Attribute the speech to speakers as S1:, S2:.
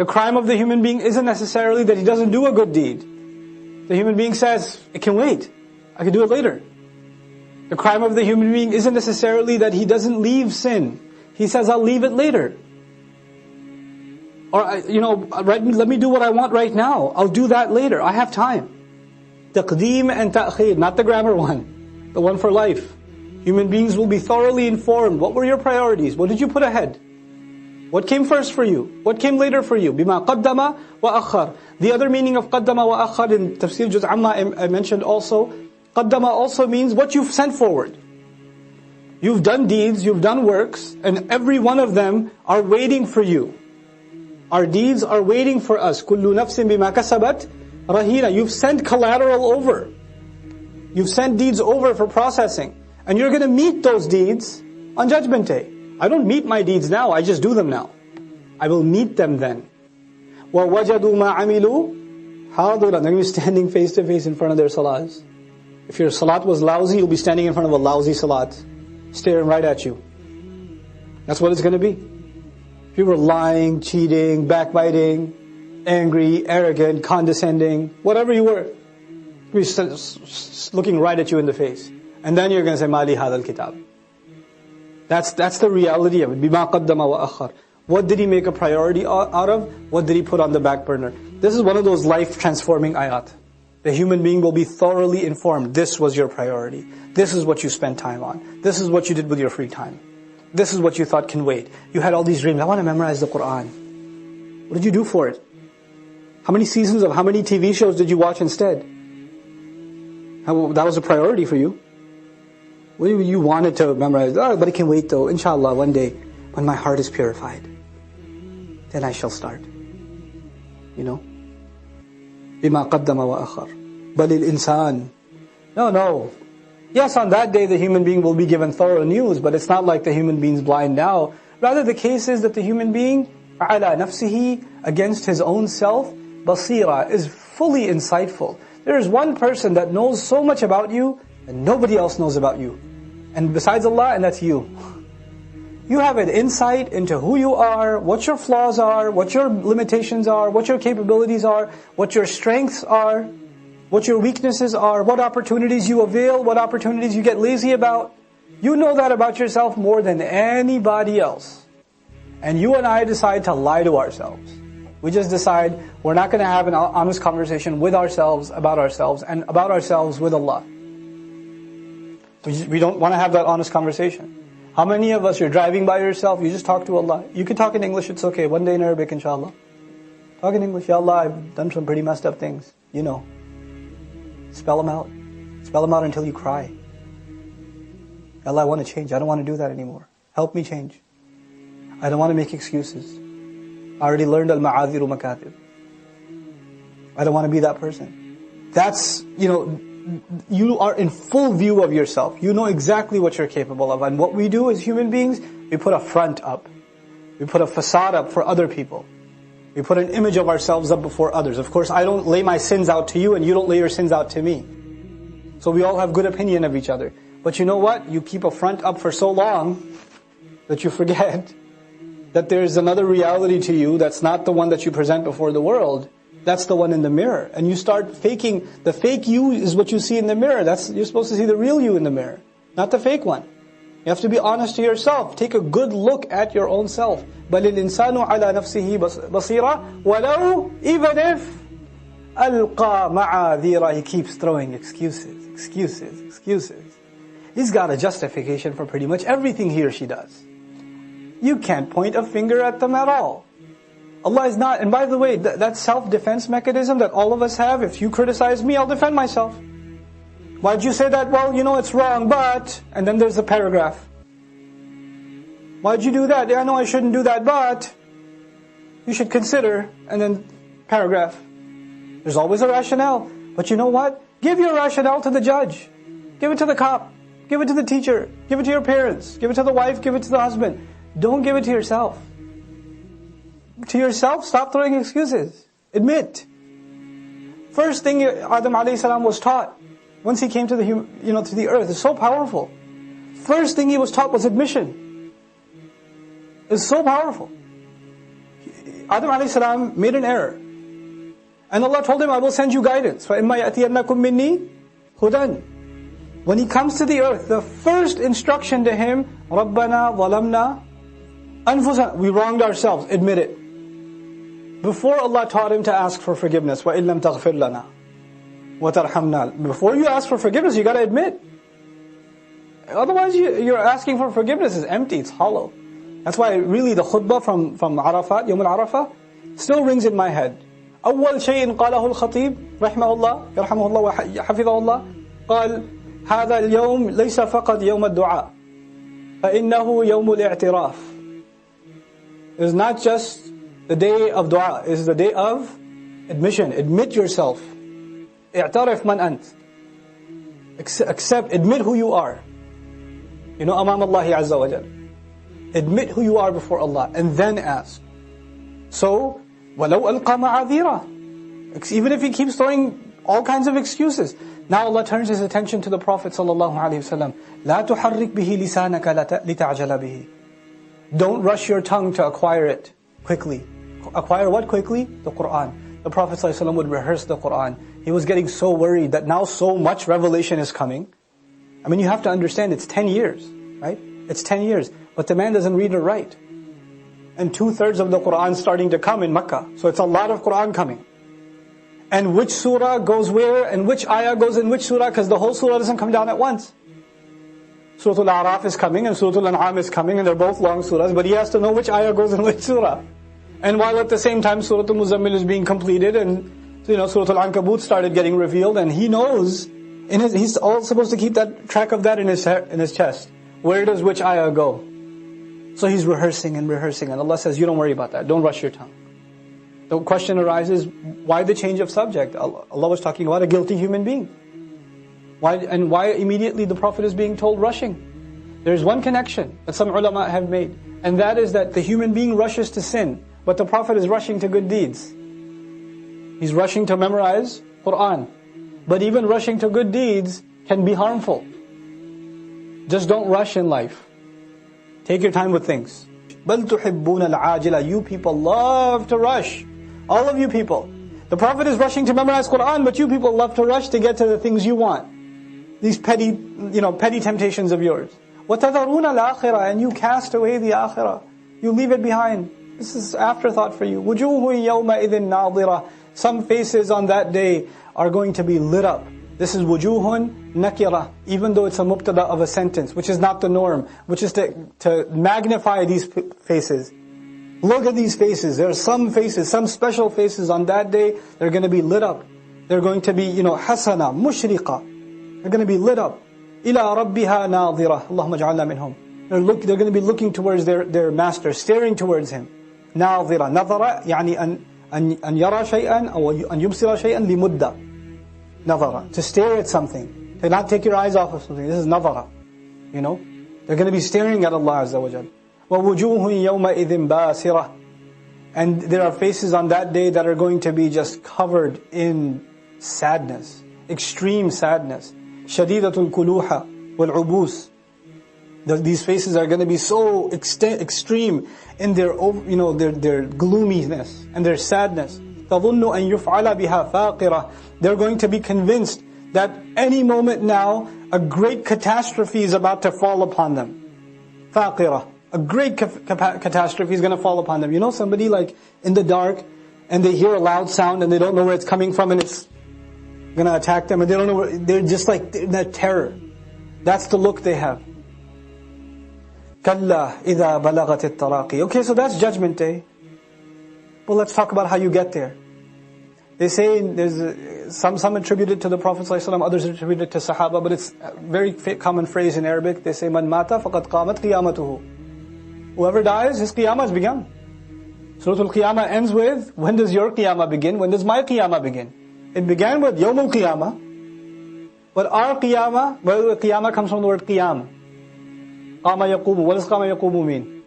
S1: The crime of the human being isn't necessarily that he doesn't do a good deed. The human being says, it can wait. I can do it later. The crime of the human being isn't necessarily that he doesn't leave sin. He says, I'll leave it later. Or, let me do what I want right now. I'll do that later. I have time. Taqdeem and ta'khir, not the grammar one. The one for life. Human beings will be thoroughly informed. What were your priorities? What did you put ahead? What came first for you? What came later for you? Bima qaddama wa akhar. The other meaning of qaddama wa akhar in Tafseer Juz Amma I mentioned also. Qaddama also means what you've sent forward. You've done deeds, you've done works, and every one of them are waiting for you. Our deeds are waiting for us. Kullu nafsin bima kasabat rahina. You've sent collateral over. You've sent deeds over for processing. And you're going to meet those deeds on Judgment Day. I don't meet my deeds now, I just do them now. I will meet them then. وَوَجَدُوا مَا عَمِلُوا حَاضِرًا. They're going to be standing face to face in front of their salats. If your salat was lousy, you'll be standing in front of a lousy salat, staring right at you. That's what it's going to be. If you were lying, cheating, backbiting, angry, arrogant, condescending, whatever you were, you'll be looking right at you in the face. And then you're going to say, مَالِ هَذَا الْكِتَابِ. That's the reality of it. بِمَا قَدَّمَ وَأَخَّرَ. What did he make a priority out of? What did he put on the back burner? This is one of those life-transforming ayat. The human being will be thoroughly informed. This was your priority. This is what you spent time on. This is what you did with your free time. This is what you thought can wait. You had all these dreams. I want to memorize the Qur'an. What did you do for it? How many seasons of how many TV shows did you watch instead? That was a priority for you. What do you wanted to memorize? Oh, but it can wait though. Inshallah, one day, when my heart is purified, then I shall start. You know? بِمَا قَدَّمَ وَأَخَرَ بَلِ الْإِنسَانِ. No. Yes, on that day the human being will be given thorough news, but it's not like the human being's blind now. Rather, the case is that the human being, عَلَى نَفْسِهِ, against his own self, basira, is fully insightful. There is one person that knows so much about you, and nobody else knows about you. And besides Allah, and that's you. You have an insight into who you are, what your flaws are, what your limitations are, what your capabilities are, what your strengths are, what your weaknesses are, what opportunities you avail, what opportunities you get lazy about. You know that about yourself more than anybody else. And you and I decide to lie to ourselves. We just decide we're not going to have an honest conversation with ourselves, and about ourselves with Allah. We don't want to have that honest conversation. How many of us, you're driving by yourself, you just talk to Allah. You can talk in English, it's okay. One day in Arabic, inshallah. Talk in English, Ya Allah, I've done some pretty messed up things. You know. Spell them out. Spell them out until you cry. Ya Allah, I want to change. I don't want to do that anymore. Help me change. I don't want to make excuses. I already learned al-ma'adhiru makatib. I don't want to be that person. That's, you are in full view of yourself. You know exactly what you're capable of. And what we do as human beings, we put a front up. We put a facade up for other people. We put an image of ourselves up before others. Of course, I don't lay my sins out to you and you don't lay your sins out to me. So we all have good opinion of each other. But you know what? You keep a front up for so long that you forget that there's another reality to you that's not the one that you present before the world. That's the one in the mirror. And you start faking. The fake you is what you see in the mirror. You're supposed to see the real you in the mirror, not the fake one. You have to be honest to yourself. Take a good look at your own self. بَلِ الْإِنسَانُ عَلَى نَفْسِهِ بَصِيرًا وَلَوْ even if أَلْقَى مَعَاذِيرًا. He keeps throwing excuses. He's got a justification for pretty much everything he or she does. You can't point a finger at them at all. Allah is not, and by the way, that self-defense mechanism that all of us have, if you criticize me, I'll defend myself. Why'd you say that? Well, it's wrong, but, and then there's the paragraph. Why'd you do that? Yeah, I know I shouldn't do that, but, you should consider, and then paragraph. There's always a rationale. But you know what? Give your rationale to the judge. Give it to the cop. Give it to the teacher. Give it to your parents. Give it to the wife. Give it to the husband. Don't give it to yourself. To yourself, stop throwing excuses. Admit. First thing Adam alayhi salam was taught, once he came to the earth, is so powerful. First thing he was taught was admission. It's so powerful. Adam alayhi salam made an error. And Allah told him, I will send you guidance. فَإِمَّا يَأْتِيَنَّكُم مِّنِّي هُدًى. When he comes to the earth, the first instruction to him, رَبَّنَا ظَلَمْنَا أَنفُسَنَا. We wronged ourselves, admit it. Before Allah taught him to ask for forgiveness, وَإِن لَمْ تَغْفِرْ لَنَا وَتَرْحَمْنَا. Before you ask for forgiveness, you got to admit. Otherwise, your asking for forgiveness is empty, it's hollow. That's why really the khutbah from Arafat, Yawm al-Arafah, still rings in my head. أول شيء قاله الخطيب رحمه الله يرحمه الله وحفظه الله قال هذا اليوم ليس فقط يوم الدعاء فإنه يوم الاعتراف. It's not just the day of dua, it's the day of admission. Admit yourself. اعترف من أنت. Accept, admit who you are. You know, أمام الله عز وجل. Admit who you are before Allah and then ask. So, وَلَوْ أَلْقَى مَعَاذِيرًا. Even if he keeps throwing all kinds of excuses. Now Allah turns His attention to the Prophet sallallahu alaihi wasallam. لَا تُحَرِّكْ بِهِ لِسَانَكَ لِتَعْجَلَ بِهِ. Don't rush your tongue to acquire it quickly. Acquire what quickly? The Qur'an. The Prophet sallallahu alaihi wasallam would rehearse the Qur'an. He was getting so worried that now so much revelation is coming. I mean, you have to understand, it's 10 years, right? It's 10 years. But the man doesn't read or write. And 2/3 of the Qur'an starting to come in Makkah. So it's a lot of Qur'an coming. And which surah goes where, and which ayah goes in which surah, because the whole surah doesn't come down at once. Surah Al-A'raf is coming, and Surah Al-An'am is coming, and they're both long surahs, but he has to know which ayah goes in which surah. And while at the same time Surah Al-Muzammil is being completed, and Surah Al-Ankabut started getting revealed, and he knows, he's all supposed to keep that track of that in his chest. Where does which ayah go? So he's rehearsing, and Allah says, you don't worry about that, don't rush your tongue. The question arises, why the change of subject? Allah was talking about a guilty human being. Why immediately the Prophet is being told rushing? There's one connection that some ulama have made, and that is that the human being rushes to sin, but the Prophet is rushing to good deeds. He's rushing to memorize Qur'an. But even rushing to good deeds can be harmful. Just don't rush in life. Take your time with things. بَلْ تُحِبُّونَ الْعَاجِلَ. You people love to rush. All of you people. The Prophet is rushing to memorize Qur'an, but you people love to rush to get to the things you want. These petty temptations of yours. وَتَذَرُونَ الْآخِرَةَ. And you cast away the akhirah. You leave it behind. This is afterthought for you. وُجُوهٌ يَوْمَئِذٍ نَاظِرَةٌ. Some faces on that day are going to be lit up. This is wujuhun nakira, even though it's a mubtada of a sentence, which is not the norm, which is to magnify these faces. Look at these faces. There are some faces, some special faces on that day, they're going to be lit up. They're going to be, hasana, mushriqa. They're going to be lit up. Ila rabbiha nadhira. Allahumma ja'alna minhum. They're going to be looking towards their master, staring towards him. Nadhira. Nadhara, yani an yara shay'an, or an yubsira shay'an li mudda. Nazara, to stare at something, to not take your eyes off of something. This is nazara. They're going to be staring at Allah Azza wa Jal. وَوُجُوهٌ يَوْمَئِذٍ بَاسِرَةٌ. And there are faces on that day that are going to be just covered in sadness, extreme sadness. شَدِيدَةُ الْكُلُوحَ وَالْعُبُوسِ. These faces are going to be so extreme in their gloominess and their sadness. تَظُنُّ أَن يُفْعَلَ بِهَا فَاقِرَةٌ. They're going to be convinced that any moment now, a great catastrophe is about to fall upon them. فَاقِرَةٌ. A great catastrophe is going to fall upon them. Somebody like in the dark, and they hear a loud sound, and they don't know where it's coming from, and it's going to attack them, and they don't know they're just like in that terror. That's the look they have. كَلَّا إِذَا بَلَغَتِ التَّرَاقِي. Okay, so that's Judgment Day. Well, let's talk about how you get there. They say there's some attributed to the Prophet ﷺ, others attributed to Sahaba, but it's a very common phrase in Arabic. They say, "Man mata faqad qamat qiyamatuhu." Whoever dies, his qiyamah has begun. Surah Al-Qiyamah ends with, when does your qiyamah begin? When does my qiyamah begin? It began with Yawm al-Qiyamah, but our qiyamah, well, qiyamah comes from the word qiyam. Qama yaqumu. What does qama yaqumu mean?